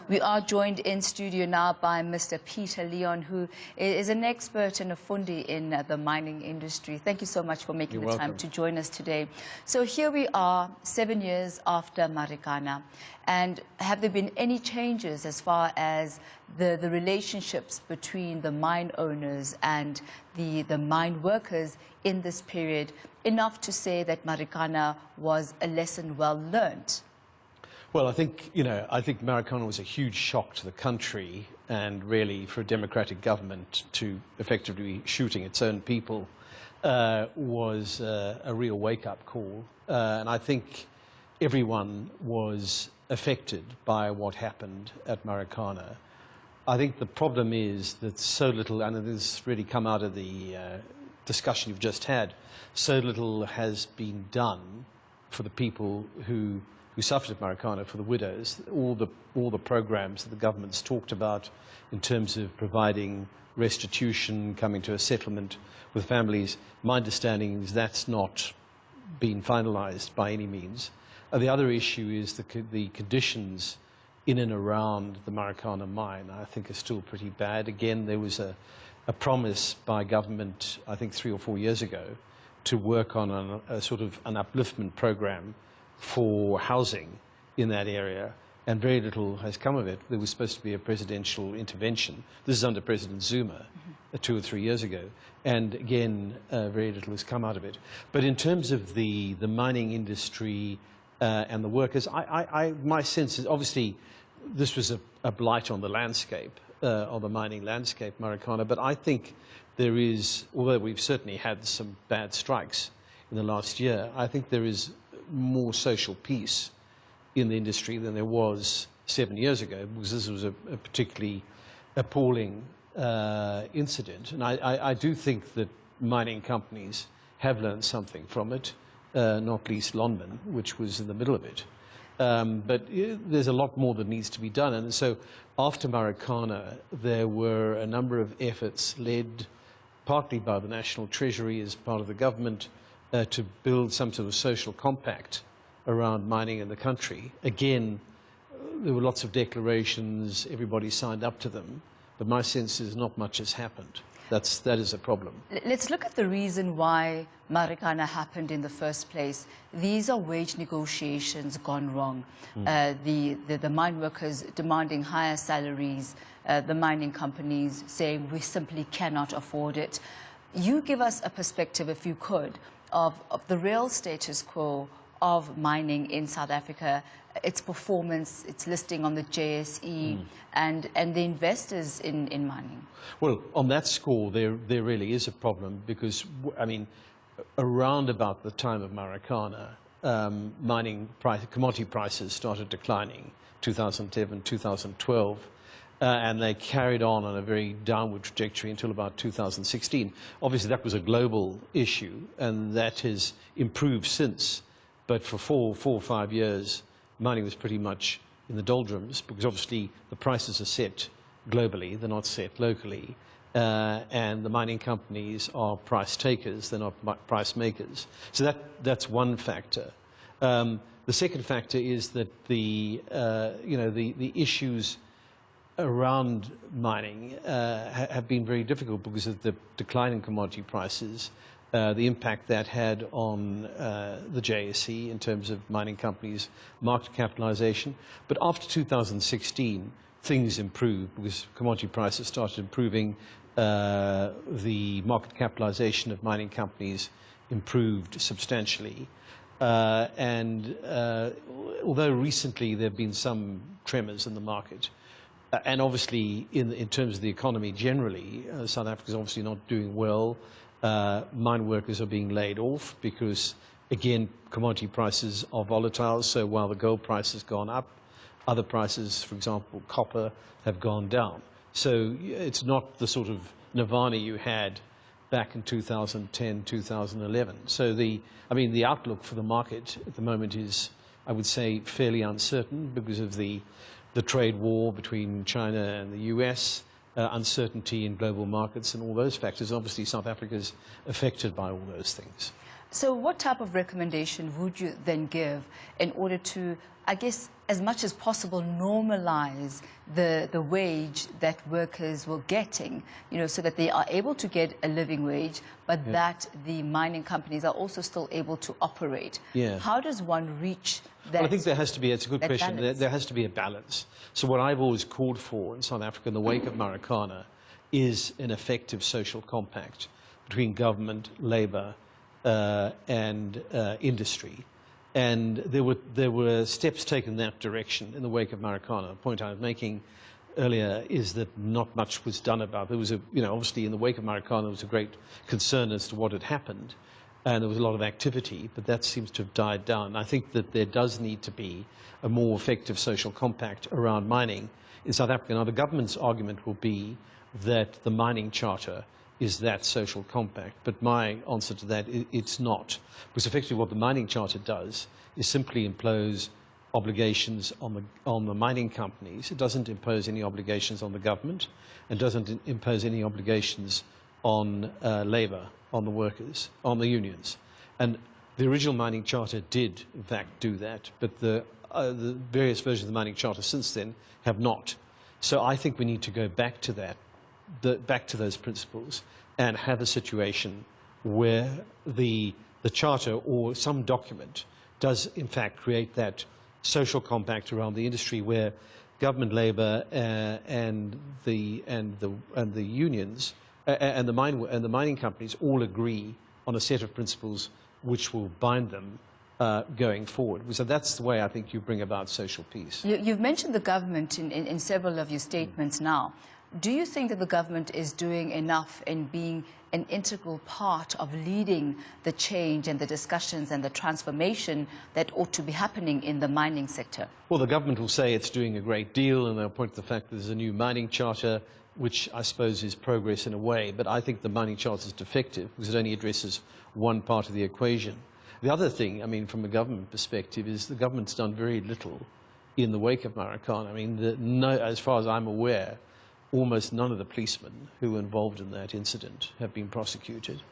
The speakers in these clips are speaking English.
We are joined in studio now by Mr. Peter Leon, who is an expert and a fundi in the mining industry. Thank you so much for making the time to join us today. So here we are, 7 years after Marikana. And have there been any changes as far as the relationships between the mine owners and the mine workers in this period, enough to say that Marikana was a lesson well learned? Well, I think Marikana was a huge shock to the country, and really for a democratic government to effectively be shooting its own people was a real wake-up call. And I think everyone was affected by what happened at Marikana. I think the problem is that so little, and it has really come out of the discussion you've just had, so little has been done for the people who suffered at Marikana, for the widows. All the programs that the government's talked about in terms of providing restitution, coming to a settlement with families, my understanding is that's not been finalized by any means. The other issue is the conditions in and around the Marikana mine, I think, are still pretty bad. Again, there was a promise by government, I think 3 or 4 years ago, to work on a sort of an upliftment program for housing in that area, and very little has come of it. There was supposed to be a presidential intervention. This is under President Zuma 2 or 3 years ago, and again, very little has come out of it. But in terms of the mining industry and the workers, my sense is obviously this was a blight on the landscape, on the mining landscape, Marikana, but I think there is, although we've certainly had some bad strikes in the last year, I think there is more social peace in the industry than there was 7 years ago, because this was a particularly appalling incident. And I do think that mining companies have learned something from it, not least Lonmin, which was in the middle of it. But there's a lot more that needs to be done. And so after Marikana, there were a number of efforts led partly by the National Treasury as part of the government to build some sort of social compact around mining in the country. Again, there were lots of declarations, everybody signed up to them, but my sense is not much has happened. That is a problem. Let's look at the reason why Marikana happened in the first place. These are wage negotiations gone wrong. The mine workers demanding higher salaries, the mining companies saying we simply cannot afford it. You give us a perspective, if you could, of the real status quo of mining in South Africa, its performance, its listing on the JSE, and the investors in mining. Well, on that score, there really is a problem, because, I mean, around about the time of Marikana, commodity prices started declining, 2011, 2012. And they carried on a very downward trajectory until about 2016. Obviously, that was a global issue, and that has improved since. But for four or 5 years, mining was pretty much in the doldrums, because obviously the prices are set globally, they're not set locally. And the mining companies are price takers, they're not price makers. So that's one factor. The second factor is that the issues around mining have been very difficult because of the decline in commodity prices, the impact that had on the JSE in terms of mining companies' market capitalization. But after 2016, things improved because commodity prices started improving. The market capitalization of mining companies improved substantially. And although recently there have been some tremors in the market, and obviously, in terms of the economy generally, South Africa is obviously not doing well. Mine workers are being laid off because, again, commodity prices are volatile. So while the gold price has gone up, other prices, for example, copper, have gone down. So it's not the sort of nirvana you had back in 2010, 2011. So the outlook for the market at the moment is, I would say, fairly uncertain because of the trade war between China and the US, uncertainty in global markets and all those factors. Obviously, South Africa is affected by all those things. So what type of recommendation would you then give in order to, I guess, as much as possible, normalize the wage that workers were getting, you know, so that they are able to get a living wage, but that the mining companies are also still able to operate? Yeah. How does one reach that? Well, I think there has to be, it's a good question, there has to be a balance. So what I've always called for in South Africa in the wake of Marikana is an effective social compact between government, labor, and industry. And there were steps taken in that direction in the wake of Marikana. The point I was making earlier is that not much was done about it. There was obviously in the wake of Marikana, there was a great concern as to what had happened. And there was a lot of activity, but that seems to have died down. I think that there does need to be a more effective social compact around mining in South Africa. Now, the government's argument will be that the mining charter is that social compact, but my answer to that, it's not. Because effectively what the mining charter does is simply impose obligations on the mining companies. It doesn't impose any obligations on the government, and doesn't impose any obligations on labor, on the workers, on the unions. And the original mining charter did, in fact, do that, but the various versions of the mining charter since then have not. So I think we need to go back to that, back to those principles, and have a situation where the charter or some document does, in fact, create that social compact around the industry where government, labor, and the unions and the mining companies all agree on a set of principles which will bind them going forward. So that's the way I think you bring about social peace. You've mentioned the government in several of your statements now. Do you think that the government is doing enough in being an integral part of leading the change and the discussions and the transformation that ought to be happening in the mining sector? Well, the government will say it's doing a great deal, and they'll point to the fact that there's a new mining charter, which I suppose is progress in a way, but I think the mining charter is defective because it only addresses one part of the equation. The other thing, I mean, from a government perspective, is the government's done very little in the wake of Marikana. I mean, as far as I'm aware, almost none of the policemen who were involved in that incident have been prosecuted.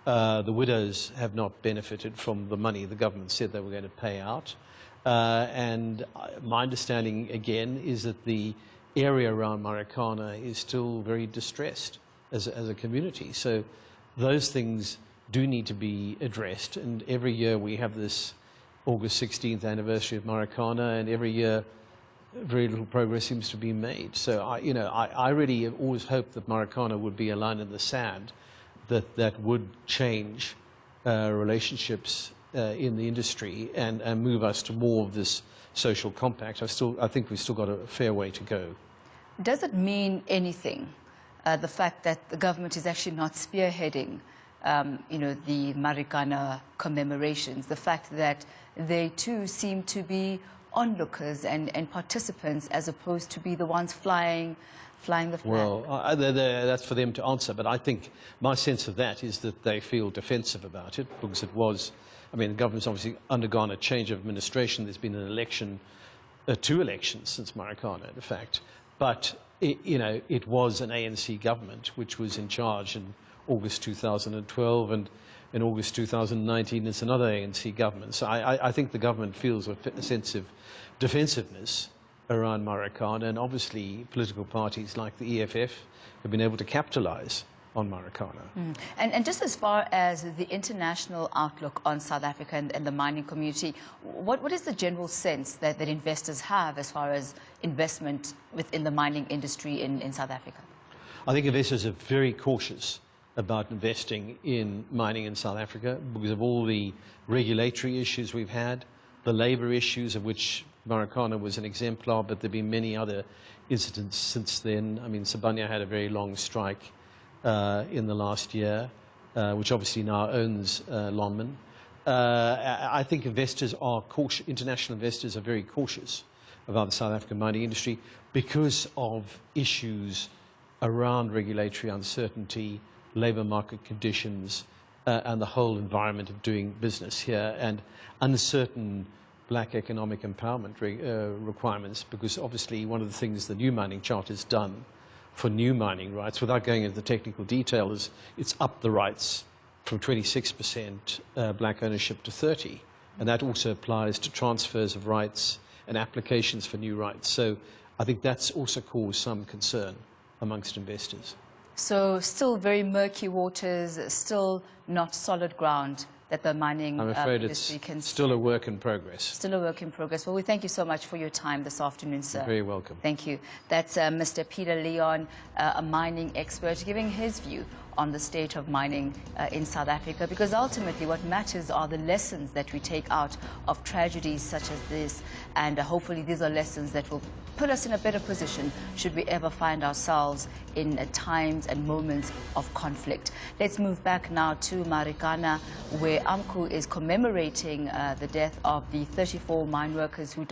The widows have not benefited from the money the government said they were going to pay out. And my understanding, again, is that the area around Marikana is still very distressed as a community. So those things do need to be addressed. And every year we have this August 16th anniversary of Marikana, and every year very little progress seems to be made. So I really have always hoped that Marikana would be a line in the sand that would change relationships in the industry and move us to more of this social compact. I think we've still got a fair way to go. Does it mean anything, the fact that the government is actually not spearheading the Marikana commemorations, the fact that they too seem to be onlookers and participants as opposed to be the ones flying the flag? Well, that's for them to answer, but I think my sense of that is that they feel defensive about it because it was, I mean, the government's obviously undergone a change of administration. There's been an election, 2 elections since Marikana, in fact, but it was an ANC government which was in charge in August 2012, and in August 2019 it's another ANC government. So I think the government feels a sense of defensiveness around Marikana, and obviously political parties like the EFF have been able to capitalize on Marikana. And just as far as the international outlook on South Africa and the mining community, what is the general sense that investors have as far as investment within the mining industry in South Africa? I think investors are very cautious about investing in mining in South Africa because of all the regulatory issues we've had, the labor issues, of which Marikana was an exemplar, but there have been many other incidents since then. I mean, Sibanye had a very long strike in the last year, which obviously now owns Lonmin. I think investors are cautious, international investors are very cautious about the South African mining industry because of issues around regulatory uncertainty, labor market conditions, and the whole environment of doing business here, and uncertain black economic empowerment requirements, because obviously one of the things the new mining charter has done for new mining rights, without going into the technical detail, is it's upped the rights from 26% black ownership to 30%. And that also applies to transfers of rights and applications for new rights. So I think that's also caused some concern amongst investors. So still very murky waters, still not solid ground that the mining I'm afraid industry it's can still a work in progress. Still a work in progress. Well, we thank you so much for your time this afternoon, sir. You're very welcome. Thank you. That's Mr. Peter Leon, a mining expert, giving his view on the state of mining in South Africa, because ultimately what matters are the lessons that we take out of tragedies such as this, and hopefully these are lessons that will put us in a better position should we ever find ourselves in times and moments of conflict. Let's move back now to Marikana, where AMCU is commemorating the death of the 34 mine workers who died